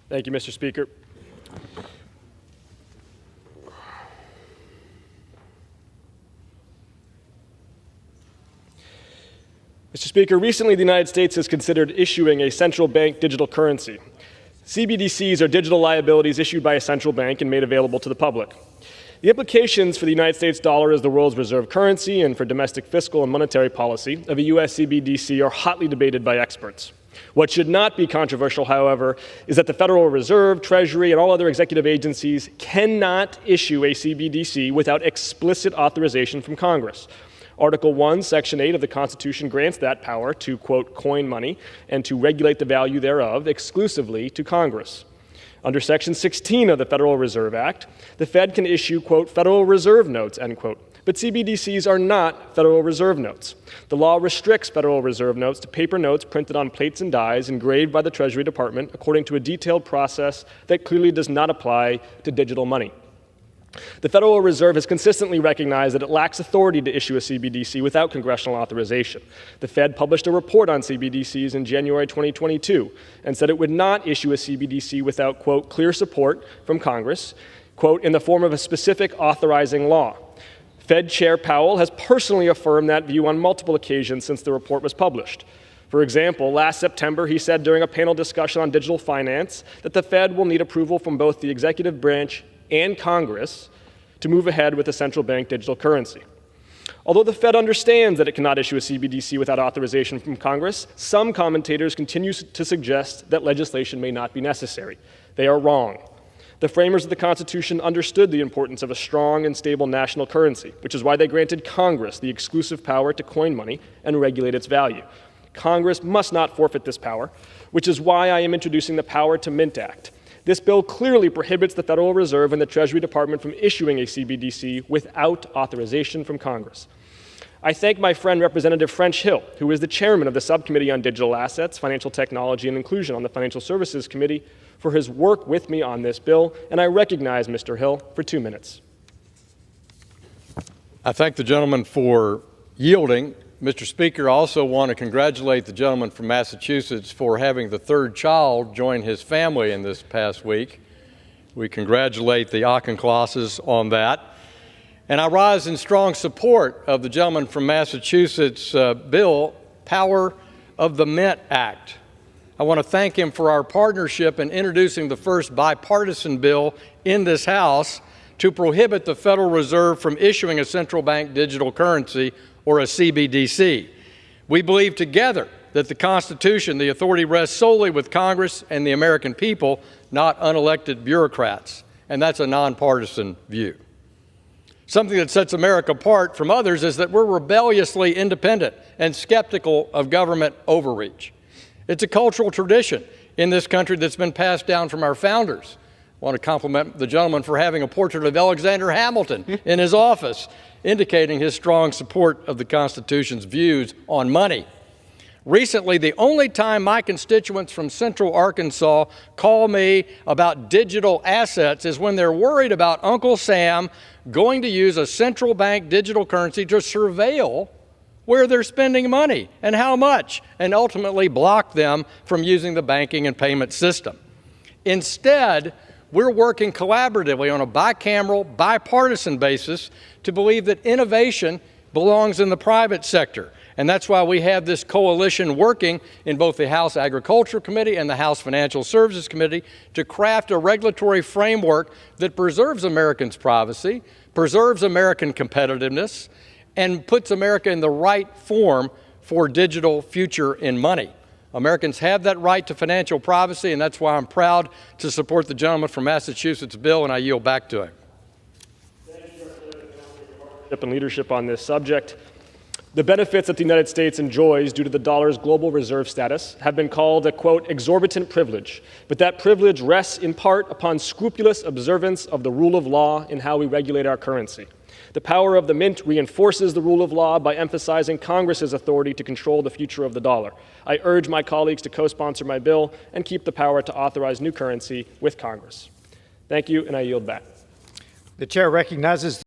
Thank you, Mr. Speaker. Mr. Speaker, recently the United States has considered issuing a central bank digital currency. CBDCs are digital liabilities issued by a central bank and made available to the public. The implications for the United States dollar as the world's reserve currency and for domestic fiscal and monetary policy of a U.S. CBDC are hotly debated by experts. What should not be controversial, however, is that the Federal Reserve, Treasury, and all other executive agencies cannot issue a CBDC without explicit authorization from Congress. Article 1, Section 8 of the Constitution grants that power to, quote, coin money and to regulate the value thereof exclusively to Congress. Under Section 16 of the Federal Reserve Act, the Fed can issue, quote, Federal Reserve notes, end quote. But CBDCs are not Federal Reserve notes. The law restricts Federal Reserve notes to paper notes printed on plates and dies engraved by the Treasury Department according to a detailed process that clearly does not apply to digital money. The Federal Reserve has consistently recognized that it lacks authority to issue a CBDC without congressional authorization. The Fed published a report on CBDCs in January 2022 and said it would not issue a CBDC without, quote, clear support from Congress, quote, in the form of a specific authorizing law. Fed Chair Powell has personally affirmed that view on multiple occasions since the report was published. For example, last September, he said during a panel discussion on digital finance that the Fed will need approval from both the executive branch and Congress to move ahead with a central bank digital currency. Although the Fed understands that it cannot issue a CBDC without authorization from Congress, some commentators continue to suggest that legislation may not be necessary. They are wrong. The framers of the Constitution understood the importance of a strong and stable national currency, which is why they granted Congress the exclusive power to coin money and regulate its value. Congress must not forfeit this power, which is why I am introducing the Power to Mint Act. This bill clearly prohibits the Federal Reserve and the Treasury Department from issuing a CBDC without authorization from Congress. I thank my friend Representative French Hill, who is the chairman of the Subcommittee on Digital Assets, Financial Technology, and Inclusion on the Financial Services Committee, for his work with me on this bill, and I recognize Mr. Hill for 2 minutes. I thank the gentleman for yielding. Mr. Speaker, I also want to congratulate the gentleman from Massachusetts for having the third child join his family in this past week. We congratulate the Auchinclosses on that. And I rise in strong support of the gentleman from Massachusetts' bill, Power of the Mint Act. I want to thank him for our partnership in introducing the first bipartisan bill in this House to prohibit the Federal Reserve from issuing a central bank digital currency or a CBDC. We believe together that the Constitution, the authority rests solely with Congress and the American people, not unelected bureaucrats. And that's a nonpartisan view. Something that sets America apart from others is that we're rebelliously independent and skeptical of government overreach. It's a cultural tradition in this country that's been passed down from our founders. I want to compliment the gentleman for having a portrait of Alexander Hamilton in his office, indicating his strong support of the Constitution's views on money. Recently, the only time my constituents from Central Arkansas call me about digital assets is when they're worried about Uncle Sam going to use a central bank digital currency to surveil where they're spending money and how much, and ultimately block them from using the banking and payment system. Instead, we're working collaboratively on a bicameral, bipartisan basis to believe that innovation belongs in the private sector. And that's why we have this coalition working in both the House Agriculture Committee and the House Financial Services Committee to craft a regulatory framework that preserves Americans' privacy, preserves American competitiveness, and puts America in the right form for digital future in money. Americans have that right to financial privacy, and that's why I'm proud to support the gentleman from Massachusetts' bill, and I yield back to him. Thank you for your partnership and leadership on this subject. The benefits that the United States enjoys due to the dollar's global reserve status have been called a, quote, exorbitant privilege, but that privilege rests in part upon scrupulous observance of the rule of law in how we regulate our currency. The power of the mint reinforces the rule of law by emphasizing Congress's authority to control the future of the dollar. I urge my colleagues to co-sponsor my bill and keep the power to authorize new currency with Congress. Thank you, and I yield back. The chair recognizes